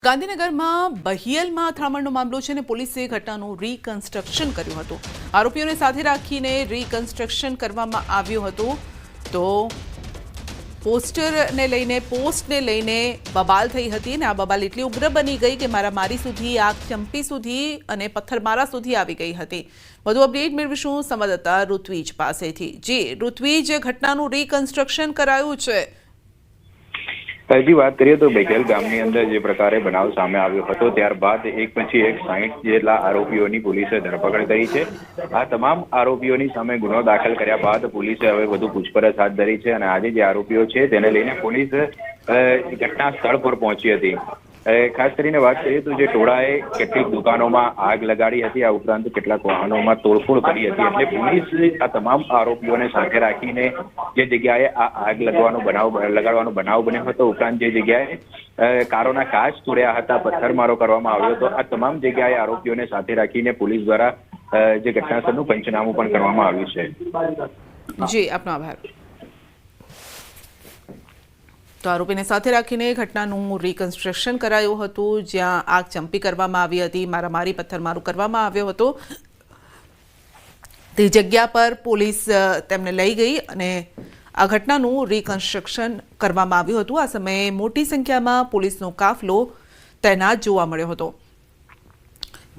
ગાંધીનગરમાં બહિયલમાં અથડામણનો મામલો છે અને પોલીસે ઘટનાનું રીકન્સ્ટ્રક્શન કર્યું હતું। આરોપીઓને સાથે રાખીને રીકન્સ્ટ્રક્શન કરવામાં આવ્યું હતું। તો પોસ્ટને લઈને બબાલ થઈ હતી અને આ બબાલ એટલી ઉગ્ર બની ગઈ કે મારામારી સુધી, આગ ચંપી સુધી અને પથ્થરમારા સુધી આવી ગઈ હતી। વધુ અપડેટ મેળવીશું સંવાદદાતા ઋત્વિજ પાસેથી। જી ઋત્વિજ, ઘટનાનું રીકન્સ્ટ્રક્શન કરાયું છે। હજી વાત કરીએ તો બેગેલ ગામની અંદર જે પ્રકારે બનાવ સામે આવ્યો હતો ત્યારબાદ એક પછી એક 60 જેટલા આરોપીઓની પોલીસે ધરપકડ કરી છે। આ તમામ આરોપીઓની સામે ગુનો દાખલ કર્યા બાદ પોલીસે હવે વધુ પૂછપરછ હાથ ધરી છે અને આજે જે આરોપીઓ છે તેને લઈને પોલીસ ઘટના સ્થળ પર પહોંચી હતી। ખાસ કરીને વાત કરીએ તો જે ટોળાએ કેટલીક દુકાનોમાં આગ લગાડી હતી, આ ઉપરાંત કેટલાક વાહનોમાં તોડફોડ કરી હતી। એટલે પોલીસ આ તમામ આરોપીઓને સાથે રાખીને જે જગ્યાએ આ આગ લગાડવાનો બનાવ બન્યો હતો, ઉપરાંત જે જગ્યાએ કારોના કાચ તોડ્યા હતા, પથ્થરમારો કરવામાં આવ્યો હતો, આ તમામ જગ્યાએ આરોપીઓને સાથે રાખીને પોલીસ દ્વારા જે ઘટનાસ્થળનું પંચનામું પણ કરવામાં આવ્યું છે। જી, આપનો આભાર। તો આરોપીને સાથે રાખીને ઘટનાનું રીકન્સ્ટ્રક્શન કરાયું હતું, જ્યાં આગ ચંપી કરવામાં આવી હતી, મારામારી પથ્થરમારો કરવામાં આવ્યો હતો। તે જગ્યા પર પોલીસ તેમને લઈ ગઈ અને આ ઘટનાનું રીકન્સ્ટ્રક્શન કરવામાં આવ્યું હતું। આ સમયે મોટી સંખ્યામાં પોલીસનો કાફલો તૈનાત જોવા મળ્યો હતો,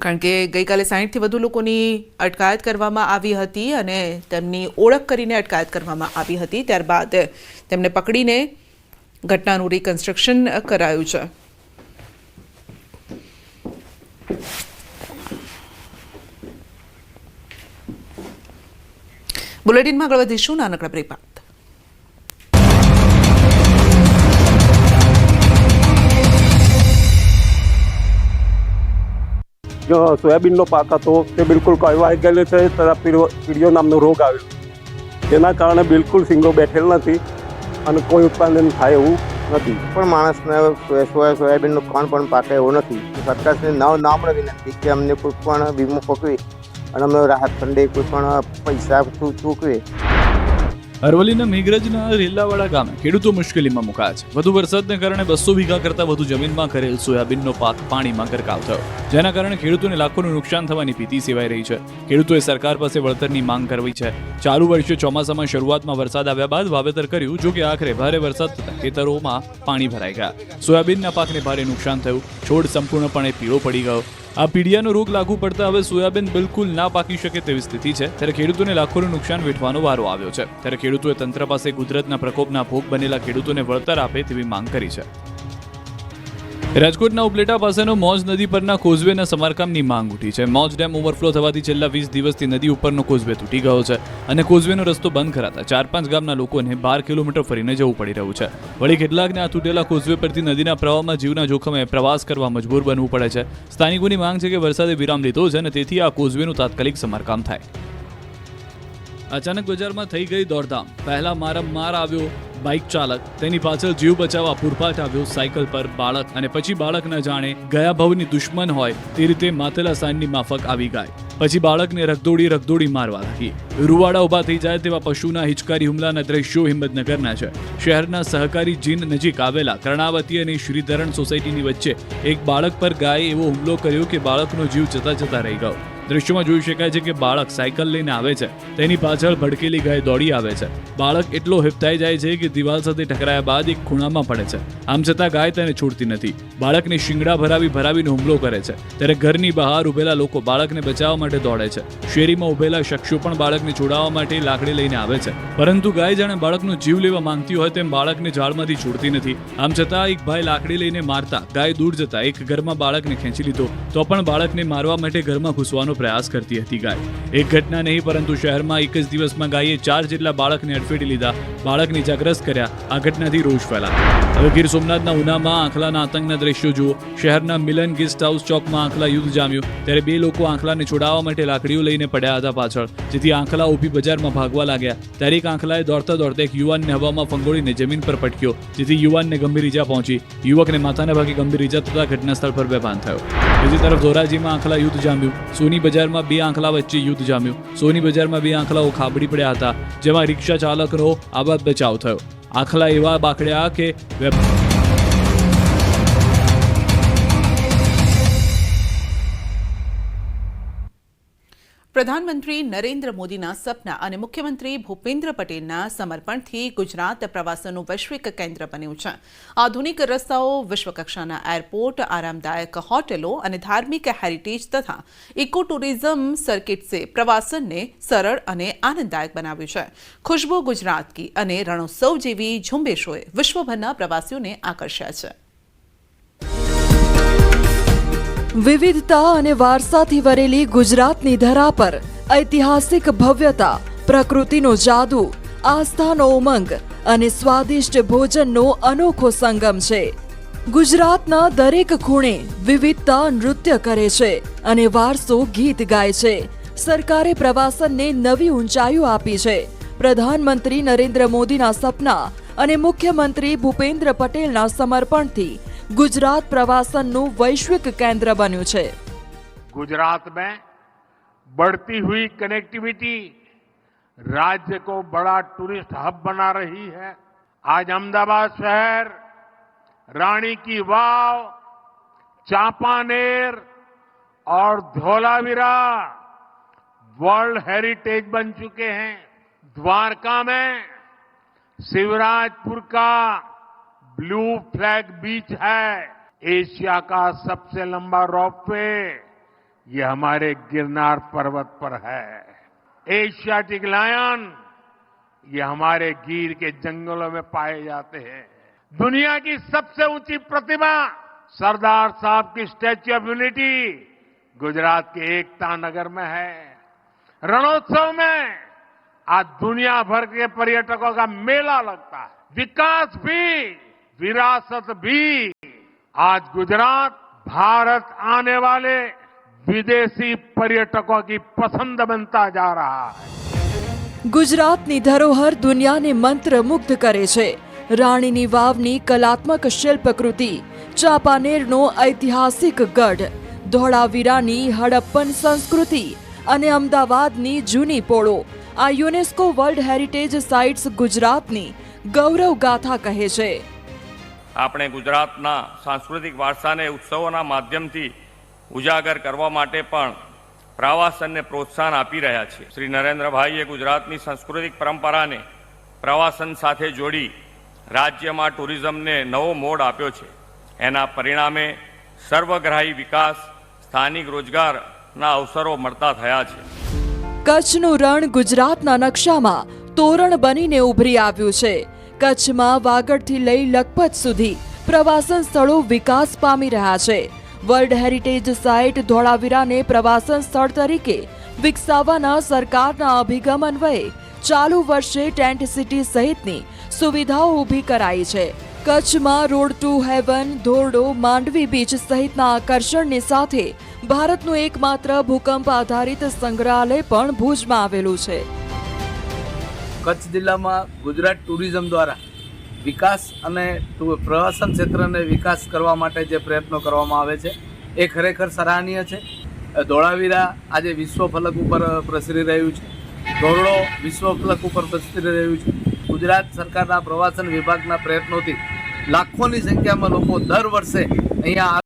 કારણ કે ગઈકાલે 60થી વધુ લોકોની અટકાયત કરવામાં આવી હતી અને તેમની ઓળખ કરીને અટકાયત કરવામાં આવી હતી। ત્યારબાદ તેમને પકડીને ઘટનાનું રીકન્સ્ટ્રક્શન કરાયું છે। બુલેટિનમાં આગળ વધીશું નાનકડા બ્રેક બાદ। जो સોયાબીનનો પાક હતો તે બિલકુલ કળવાઈ ગયેલો છે તથા પીળીઓ નામનો રોગ આવ્યો, તેના કારણે બિલકુલ સિંગો બેઠેલ નથી અને કોઈ ઉત્પાદન થાય એવું નથી। પણ માણસને સોયાબીનનું કોણ પણ પાકે એવું નથી। સરકારશ્રી નમ્ર વિનંતી કે અમને કોઈ પણ વીમો પકવી અને અમને રાહત ફંડે કોઈ પણ પૈસા ચૂકવે। અરવલ્લીના મેઘરજના રેલાવાડા ગામે ખેડૂતો મુશ્કેલીમાં મુકાયા છે। વધુ વરસાદને કારણે 200 વીઘા કરતાં વધુ જમીનમાં કરેલ સોયાબીનનો પાક પાણીમાં ગરકાવ થયો, જેના કારણે ખેડૂતોને લાખોનું નુકસાન થવાની ભીતિ સેવાઈ રહી છે। ખેડૂતોએ સરકાર પાસે વળતરની માંગ કરવી છે। ચાલુ વર્ષે ચોમાસામાં શરૂઆતમાં વરસાદ આવ્યા બાદ વાવેતર કર્યું, જો કે આખરે ભારે વરસાદ થતાં ખેતરોમાં પાણી ભરાઈ ગયા। સોયાબીનના પાકને ભારે નુકસાન થયું, છોડ સંપૂર્ણપણે પીળો પડી ગયો। આ પીડિયાનો રોગ લાગુ પડતા હવે સોયાબીન બિલકુલ ના પાકી શકે તેવી સ્થિતિ છે, ત્યારે ખેડૂતોને લાખોનું નુકસાન વેઠવાનો વારો આવ્યો છે। ત્યારે ખેડૂતોએ તંત્ર પાસે કુદરતના પ્રકોપના ભોગ બનેલા ખેડૂતોને વળતર આપે તેવી માંગ કરી છે। રાજકોટના ઉપલેટા પાસેનો મોજ નદી પરના કોઝવેના સમારકામની માંગ ઉઠી છે। મોજ ડેમ ઓવરફ્લો થવાથી છેલ્લા 20 દિવસથી નદી ઉપરનો કોઝવે તૂટી ગયો છે અને કોઝવેનો રસ્તો બંધ કરાતા 4-5 ગામના લોકોને 12 કિલોમીટર ફરીને જવું પડી રહ્યું છે। વળી કેટલાકને આ તૂટેલા કોઝવે પરથી નદીના પ્રવાહમાં જીવના જોખમે પ્રવાસ કરવા મજબૂર બનવું પડે છે। સ્થાનિકોની માંગ છે કે વરસાદે વિરામ લીધો છે અને તેથી આ કોઝવેનું તાત્કાલિક સમારકામ થાય। અચાનક બજારમાં થઈ ગઈ દોડધામ, પહેલા માર આવ્યો બાઇક ચાલક, તેની પાછળ જીવ બચાવવા પૂરપાટ આવ્યો સાયકલ પર બાળક અને પછી બાળક ન જાણે ગયા ભવની દુશ્મન હોય તે રીતે માતેલા સાંજની માફક આવી ગાય, પછી બાળકને રગદોડી મારવા લાગી। રૂવાડા ઊભા થઈ જાય તેવા પશુના હિચકારી હુમલાના દ્રશ્યો હિંમતનગરના છે। શહેરના સહકારી જીન નજીક આવેલા કર્ણાવતી અને શ્રીધરણ સોસાયટીની વચ્ચે એક બાળક પર ગાયે એવો હુમલો કર્યો કે બાળકનો જીવ જતા રહી ગયો। દ્રશ્યોમાં જોઈ શકાય છે કે બાળક સાયકલ લઈને આવે છે, તેની પાછળ ભડકેલી ગાય દોડી આવે છે। બાળક એટલો હિપતાઈ જાય છે કે દિવાલ સાથે ટકરાયા બાદ એક ખૂણામાં પડે છે, આમ છતાં ગાય તેને છોડતી નથી। બાળકને શિંગડા ભરાવીને હુમલો કરે છે, ત્યારે ઘરની બહાર ઉભેલા લોકો બાળકને બચાવવા માટે દોડે છે। શેરીમાં ઉભેલા શખ્સો પણ બાળકને છોડાવવા માટે લાકડી લઈને આવે છે, પરંતુ ગાય જાણે બાળકનો જીવ લેવા માંગતી હોય તેમ બાળકને ઝાડમાંથી છોડતી નથી। આમ છતાં એક ભાઈ લાકડી લઈને મારતા ગાય દૂર જતા એક ઘરમાં બાળકને ખેંચી લીધો, તો પણ બાળકને મારવા માટે ઘરમાં ઘૂસવાનો પ્રયાસ કરતી હતી ગાય। એક ઘટના નહીં પરંતુ શહેરમાં એક જ દિવસમાં ગાયે 4 જેટલા બાળકને અડફેટી લીધા, બાળકને ઇજાગ્રસ્ત કર્યા। આ ઘટનાથી રોષ ફેલાયો। હવે ગીર સોમનાથના ઉનામાં આંખલાના આતંકના દ્રશ્યો જુઓ। શહેરના મિલન ગેસ્ટ હાઉસ ચોકમાં આંખલા યુદ્ધ જામ્યું, ત્યારે 2 લોકો આંખલાને છોડાવવા માટે લાકડીઓ લઈને પડ્યા હતા પાછળ, જેથી આંખલા ઊભી બજારમાં ભાગવા લાગ્યા। ત્યારે એક આંખલાએ દોડતા એક યુવાનને હવામાં ફંગોળીને જમીન પર પટક્યો, જેથી યુવાનને ગંભીર ઈજા પહોંચી। યુવકને માથાના ભાગે ગંભીર ઈજા થતા ઘટના સ્થળ પર બેભાન થયો। બીજી તરફ ધોરાજીમાં આંખલા યુદ્ધ જામ્યું। સોની બજારમાં 2 આંખલા વચ્ચે યુદ્ધ જામ્યું। સોની બજારમાં 2 આંખલાઓ ખાબડી પડ્યા હતા, જેમાં રિક્ષા ચાલકનો આબાદ બચાવ થયો। આંખલા એવા બાકડ્યા કે પ્રધાનમંત્રી નરેન્દ્ર મોદીના સપના અને મુખ્યમંત્રી ભૂપેન્દ્ર પટેલના સમર્પણથી ગુજરાત પ્રવાસનનું વૈશ્વિક કેન્દ્ર બન્યું છે. આધુનિક રસ્તાઓ, વિશ્વકક્ષાના એરપોર્ટ, આરામદાયક હોટેલો અને ધાર્મિક હેરિટેજ તથા ઇકો ટુરિઝમ સર્કિટ્સે પ્રવાસનને સરળ અને આનંદદાયક બનાવ્યું છે. ખુશ્બુ ગુજરાત કી અને રણોત્સવ જેવી ઝુંબેશોએ વિશ્વભરના પ્રવાસીઓને આકર્ષ્યા છે. વિવિધતા અને વારસાથી ભરેલી ગુજરાતની ધરા પર ઐતિહાસિક ભવ્યતા, પ્રકૃતિનો જાદુ, આસ્થાનો ઉમંગ અને સ્વાદિષ્ટ ભોજનનો અનોખો સંગમ છે. ગુજરાતના દરેક ખૂણે વિવિધતા નૃત્ય કરે છે અને વારસો ગીત ગાય છે. સરકારે પ્રવાસનને નવી ઊંચાઈઓ આપી છે. પ્રધાનમંત્રી નરેન્દ્ર મોદીના સપના અને મુખ્યમંત્રી ભૂપેન્દ્ર પટેલના સમર્પણથી गुजरात प्रवासन वैश्विक केंद्र बन्यु छे. गुजरात में बढ़ती हुई कनेक्टिविटी राज्य को बड़ा टूरिस्ट हब बना रही है. आज अहमदाबाद शहर, रानी की वाव, चांपानेर और धौलावीरा वर्ल्ड हेरिटेज बन चुके हैं. द्वारका में शिवराजपुर का ब्लू फ्लैग बीच है. एशिया का सबसे लंबा रोपवे ये हमारे गिरनार पर्वत पर है. एशियाटिक लायन ये हमारे गिर के जंगलों में पाए जाते हैं. दुनिया की सबसे ऊंची प्रतिमा सरदार साहब की स्टैच्यू ऑफ यूनिटी गुजरात के एकता नगर में है. रणोत्सव में आज दुनिया भर के पर्यटकों का मेला लगता है. विकास भी, विरासत भी. आज गुजरात भारत आने वाले विदेशी पर्यटकों की पसंद बनता जा रहा है. गुजरातनी धरोहर दुनियाने मंत्रमुग्ध करे छे. राणीनी वावनी कलात्मक शिल्पकृति, चांपानेरनो ऐतिहासिक गढ़, धोळावीरानी हड़प्पन संस्कृति અને અમદાવાદની જૂની પોળો આ યુનેસ્કો વર્લ્ડ હેરિટેજ સાઇટ્સ ગુજરાતની ગૌરવ ગાથા કહે છે. આપણે ગુજરાતના સાંસ્કૃતિક વારસાને ઉત્સવોના માધ્યમથી ઉજાગર કરવા માટે પણ પ્રવાસનને પ્રોત્સાહન આપી રહ્યા છે. શ્રી નરેન્દ્રભાઈએ ગુજરાતની સાંસ્કૃતિક પરંપરાને પ્રવાસન સાથે જોડી રાજ્યમાં ટુરિઝમને નવો મોડ આપ્યો છે. એના પરિણામે સર્વગ્રાહી વિકાસ, સ્થાનિક રોજગારના અવસરો મળતા થયા છે. કચ્છનું રણ ગુજરાતના નકશામાં તોરણ બનીને ઉભરી આવ્યું છે. કચ્છમાં વાગડથી લઈ લખપત સુધી પ્રવાસન સ્થળો વિકાસ પામી રહ્યા છે. વર્લ્ડ હેરિટેજ સાઇટ ધોળાવીરાને પ્રવાસન સ્થળ તરીકે વિકસાવવાના સરકારના અભિગમ અન્વયે ચાલુ વર્ષે ટેન્ટ સિટી સહિતની સુવિધાઓ ઊભી કરાઈ છે. કચ્છમાં road to heaven, Dhordo, Mandvi beach સહિતના આકર્ષણની સાથે ભારતનું એકમાત્ર ભૂકંપ આધારિત સંગ્રહાલય પણ ભુજમાં આવેલું છે. કચ્છ જિલ્લામાં ગુજરાત ટુરિઝમ દ્વારા વિકાસ અને પ્રવાસન ક્ષેત્રને વિકાસ કરવા માટે જે પ્રયત્નો કરવામાં આવે છે એ ખરેખર સરાહનીય છે. ધોળાવીરા આજે વિશ્વ ફલક ઉપર પ્રસરી રહ્યું છે. ધોરડો વિશ્વ ફલક ઉપર પ્રસરી રહ્યું છે. ગુજરાત સરકારના પ્રવાસન વિભાગના પ્રયત્નોથી લાખોની સંખ્યામાં લોકો દર વર્ષે અહીંયા